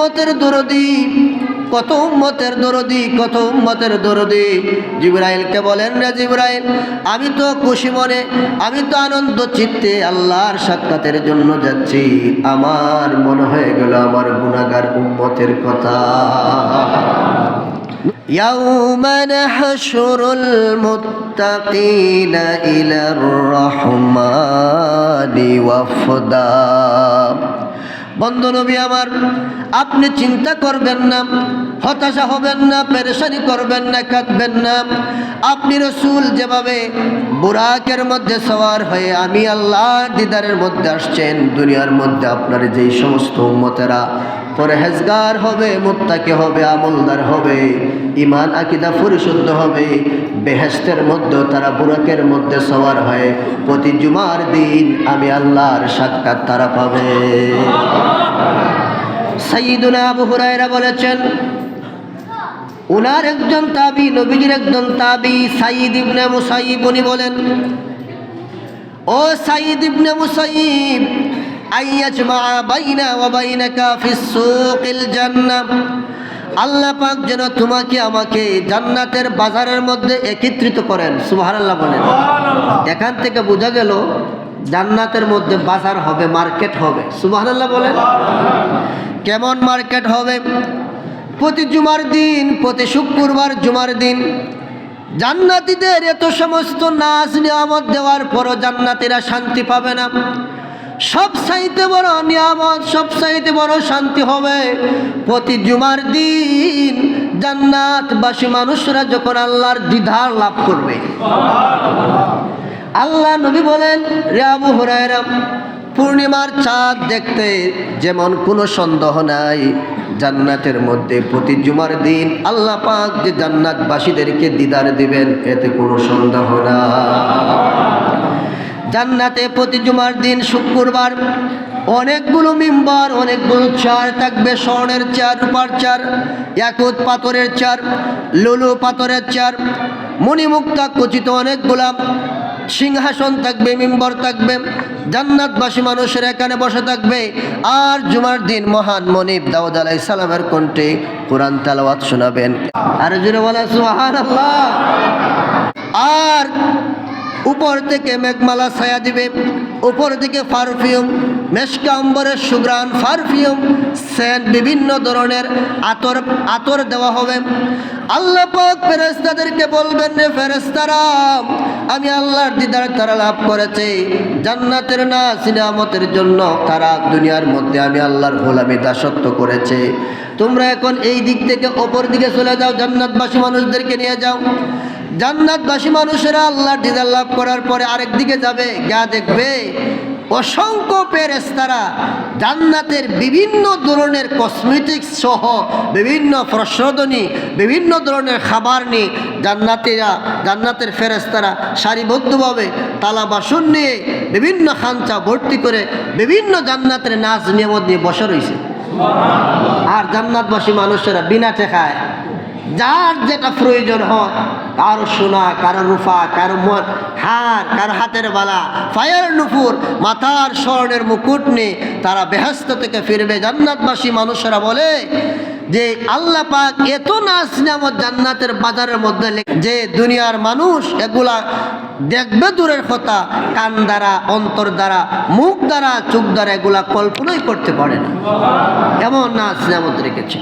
উম্মতের দরদি, কত উম্মতের দরদি, কত উম্মতের দরদি। জিবরাইলকে বলেন, রে জিবরাইল, আমি তো খুশি মনে, আমি তো আনন্দ চিত্তে আল্লাহর সাক্ষাতের জন্য যাচ্ছি, আমার মনে হয়ে গেল আমার গুনাহগার উম্মতের কথা। ইয়াউমা নাহশুরুল মুত্তাকিনা ইলার রহমানি ওয়াফদা। বন্ধু নবী আমার, আপনি চিন্তা করবেন না, হতাশা হবেন না, পেরেশানি করবেন না, কাঁদবেন না। আপনি রসুল যেভাবে বুরাকের মধ্যে সওয়ার হয়ে আমি আল্লাহর দিদারের মধ্যে আসছেন, দুনিয়ার মধ্যে আপনার যেই সমস্ত উম্মতেরা পরহেজগার হবে, মুত্তাকি হবে, আমলদার হবে, ঈমান আকীদা পরিশুদ্ধ হবে, বেহেশতের মধ্যে তারা বুরাকের মধ্যে সওয়ার হয়ে প্রতি জুমার দিন আমি আল্লাহর সাক্ষাৎ তারা পাবে। সাইয়্যিদুনা আবু হুরায়রা বলেছেন, উনার একজন তাবি, নবীজির একজন তাবি সাইয়্যিদ ইবনে মুসাইয়িব, উনি বলেন, ও সাইয়্যিদ ইবনে মুসাইয়িব, আইয়াজমা বাইনা ওয়া বাইনাকা ফিস সুকিল জান্নাহ, আল্লাহ পাক যেন তোমাকে আমাকে জান্নাতের বাজারের মধ্যে একত্রিত করেন। সুবহানাল্লাহ বলেন। এখান থেকে বোঝা গেল জান্নাতের মধ্যে বাজার হবে, মার্কেট হবে। সুবহানাল্লাহ বলেন। কেমন মার্কেট হবে? প্রতি জুমার দিন, প্রতি শুক্রবার জুমার দিন জান্নাতীদের এত সমস্ত নাজ নিয়ামত দেওয়ার পরও জান্নাতীরা শান্তি পাবে না। সবচাইতে বড় নিয়ামত, সবচাইতে বড় শান্তি হবে প্রতি জুমার দিন জান্নাতবাসী মানুষরা যখন আল্লাহর দিদার লাভ করবে। আল্লাহ নবী বলেন, রে আবু হুরায়রা, পূর্ণিমার চাঁদ দেখতে যেমন কোনো সন্দেহ নাই, জান্নাতের মধ্যে প্রতি জুমার দিন আল্লাহ পাক যে জান্নাতবাসীদেরকে দিদার দিবেন এতে কোনো সন্দেহ নাই। জান্নাতে প্রতি জুমার দিন শুক্রবার অনেকগুলো মিম্বার, অনেকগুলো চেয়ার থাকবে, স্বর্ণের চেয়ার, রূপার চেয়ার, ইয়াকুত পাথরের চেয়ার, লুলু পাথরের চেয়ার, মণিমুক্তা খচিত অনেকগুলা সিংহাসন থাকবে, মিম্বর থাকবে, জান্নাতবাসী মানুষের এখানে বসে থাকবে। আর জুমার দিন মহান মনিব দাউদ আলাইহিস সালামের কণ্ঠে কোরআন তেলাওয়াত শোনাবেন। আর জোরে বলা সুবহানাল্লাহ। আর উপর থেকে মেঘমালা ছায়া দিবে, উপর দিকে পারফিউম, মেশকা আম্বরের সুঘ্রাণ, পারফিউম, সেন্ট, বিভিন্ন ধরনের আতর দেওয়া হবে। আল্লাহ পাক ফেরেশতাদেরকে বলবেন, রে ফেরেশতারা, আমি আল্লাহর দিদার তারা লাভ করেছে, জান্নাতের নাজ নিয়ামতের জন্য তারা দুনিয়ার মধ্যে আমি আল্লাহর গোলামি দাসত্ব করেছে, তোমরা এখন এই দিক থেকে অপর দিকে চলে যাও, জান্নাতবাসী মানুষদেরকে নিয়ে যাও। জান্নাতবাসী মানুষেরা আল্লাহর দিদার লাভ করার পরে আরেক দিকে যাবে, গিয়ে দেখবে অসংখ্য ফেরেশতারা জান্নাতের বিভিন্ন ধরনের কসমেটিক্স সহ বিভিন্ন প্রসাধনী, বিভিন্ন ধরনের খাবার নিয়ে জান্নাতের ফেরেশতারা সারিবদ্ধভাবে তালা বাসন নিয়ে বিভিন্ন খাঞ্চা ভর্তি করে বিভিন্ন জান্নাতের নাজ নিয়ামত নিয়ে বসে রয়েছে। আর জান্নাতবাসী মানুষেরা বিনা টাকায় যার যেটা প্রয়োজন হয়, কারো সোনা, কারো রূপা, কারো হার, কারো হাতের বালা, পায়ের নুপুর, মাথার স্বর্ণের মুকুট নিয়ে তারা বেহেশত থেকে ফিরবে। জান্নাতবাসী মানুষেরা বলে যে আল্লাহ পাক এত নাজ নিয়ামত জান্নাতের বাজারের মধ্যে যে দুনিয়ার মানুষ এগুলা দেখবে দূরের কথা, কান দ্বারা, অন্তর দ্বারা, মুখ দ্বারা, চোখ দ্বারা এগুলা কল্পনাই করতে পারে না, এমন নাজ নিয়ামত রেখেছে।